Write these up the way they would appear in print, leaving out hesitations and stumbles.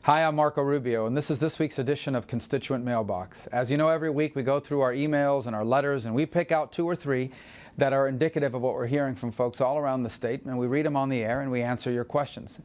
Hi, I'm Marco Rubio, and this is this week's edition of Constituent Mailbox. As you know, every week we go through our emails and our letters, and we pick out 2 or 3 that are indicative of what we're hearing from folks all around the state, and we read them on the air and we answer your questions.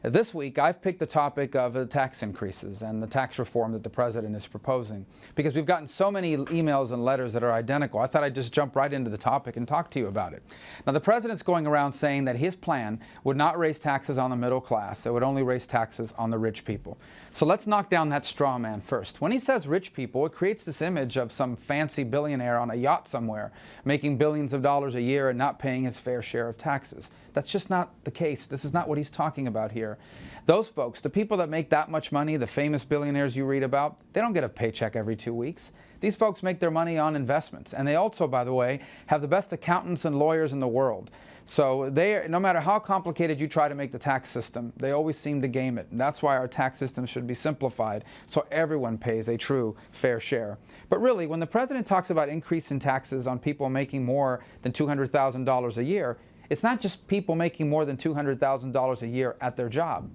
This week, I've picked the topic of the tax increases and the tax reform that the president is proposing. Because we've gotten so many emails and letters that are identical, I thought I'd just jump right into the topic and talk to you about it. Now, the president's going around saying that his plan would not raise taxes on the middle class. It would only raise taxes on the rich people. So let's knock down that straw man first. When he says rich people, it creates this image of some fancy billionaire on a yacht somewhere, making billions of dollars a year and not paying his fair share of taxes. That's just not the case. This is not what he's talking about here. Those folks, the people that make that much money, the famous billionaires you read about, they don't get a paycheck every 2 weeks. These folks make their money on investments. And they also, by the way, have the best accountants and lawyers in the world. So no matter how complicated you try to make the tax system, they always seem to game it. And that's why our tax system should be simplified so everyone pays a true fair share. But really, when the president talks about increasing taxes on people making more than $200,000 a year, it's not just people making more than $200,000 a year at their job.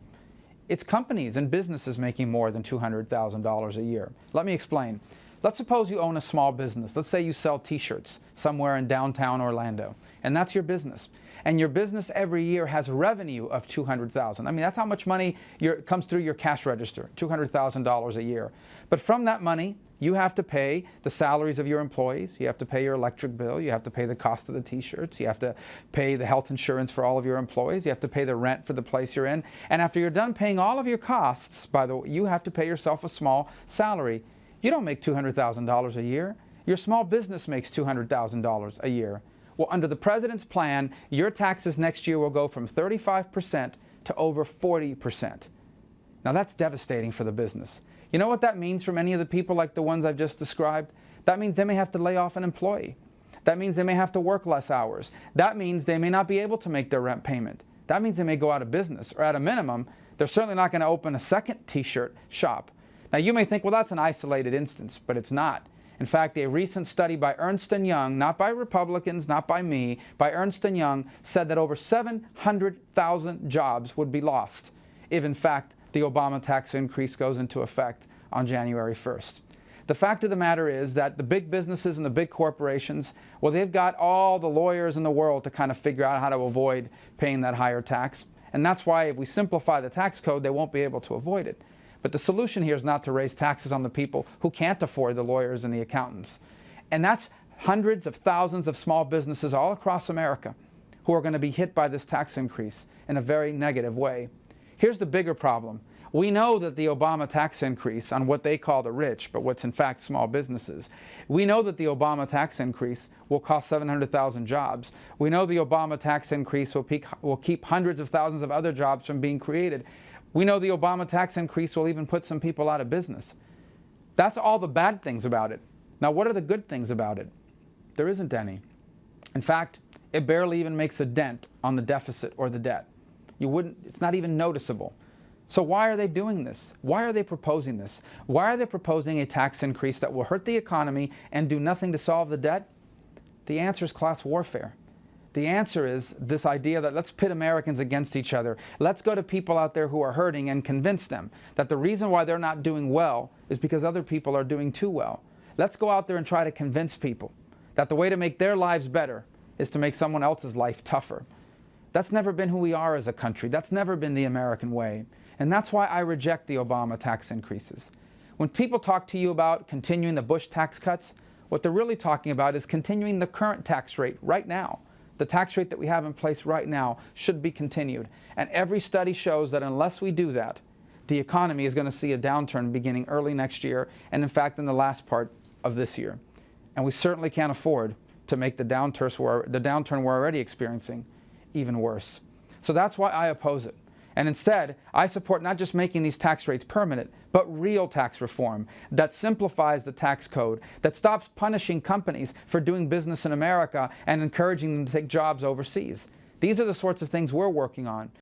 It's companies and businesses making more than $200,000 a year. Let me explain. Let's suppose you own a small business. Let's say you sell t-shirts somewhere in downtown Orlando, and that's your business. And your business every year has revenue of $200,000. I mean, that's how much money comes through your cash register, $200,000 a year. But from that money, you have to pay the salaries of your employees, you have to pay your electric bill, you have to pay the cost of the t-shirts, you have to pay the health insurance for all of your employees, you have to pay the rent for the place you're in. And after you're done paying all of your costs, by the way, you have to pay yourself a small salary. You don't make $200,000 a year. Your small business makes $200,000 a year. Well, under the president's plan, your taxes next year will go from 35% to over 40%. Now that's devastating for the business. You know what that means for many of the people like the ones I've just described? That means they may have to lay off an employee. That means they may have to work less hours. That means they may not be able to make their rent payment. That means they may go out of business, or at a minimum, they're certainly not going to open a second t-shirt shop. Now you may think, well, that's an isolated instance, but it's not. In fact, a recent study by Ernst & Young, not by Republicans, not by me, by Ernst & Young, said that over 700,000 jobs would be lost if, in fact, the Obama tax increase goes into effect on January 1st. The fact of the matter is that the big businesses and the big corporations, well, they've got all the lawyers in the world to kind of figure out how to avoid paying that higher tax. And that's why if we simplify the tax code, they won't be able to avoid it. But the solution here is not to raise taxes on the people who can't afford the lawyers and the accountants. And that's hundreds of thousands of small businesses all across America who are going to be hit by this tax increase in a very negative way. Here's the bigger problem. We know that the Obama tax increase on what they call the rich, but what's in fact small businesses, we know that the Obama tax increase will cost 700,000 jobs. We know the Obama tax increase will keep hundreds of thousands of other jobs from being created. We know the Obama tax increase will even put some people out of business. That's all the bad things about it. Now, what are the good things about it? There isn't any. In fact, it barely even makes a dent on the deficit or the debt. It's not even noticeable. So why are they doing this? Why are they proposing this? Why are they proposing a tax increase that will hurt the economy and do nothing to solve the debt? The answer is class warfare. The answer is this idea that let's pit Americans against each other. Let's go to people out there who are hurting and convince them that the reason why they're not doing well is because other people are doing too well. Let's go out there and try to convince people that the way to make their lives better is to make someone else's life tougher. That's never been who we are as a country. That's never been the American way. And that's why I reject the Obama tax increases. When people talk to you about continuing the Bush tax cuts, what they're really talking about is continuing the current tax rate right now. The tax rate that we have in place right now should be continued. And every study shows that unless we do that, the economy is going to see a downturn beginning early next year and, in fact, in the last part of this year. And we certainly can't afford to make the downturn we're already experiencing even worse. So that's why I oppose it. And instead, I support not just making these tax rates permanent, but real tax reform that simplifies the tax code, that stops punishing companies for doing business in America and encouraging them to take jobs overseas. These are the sorts of things we're working on.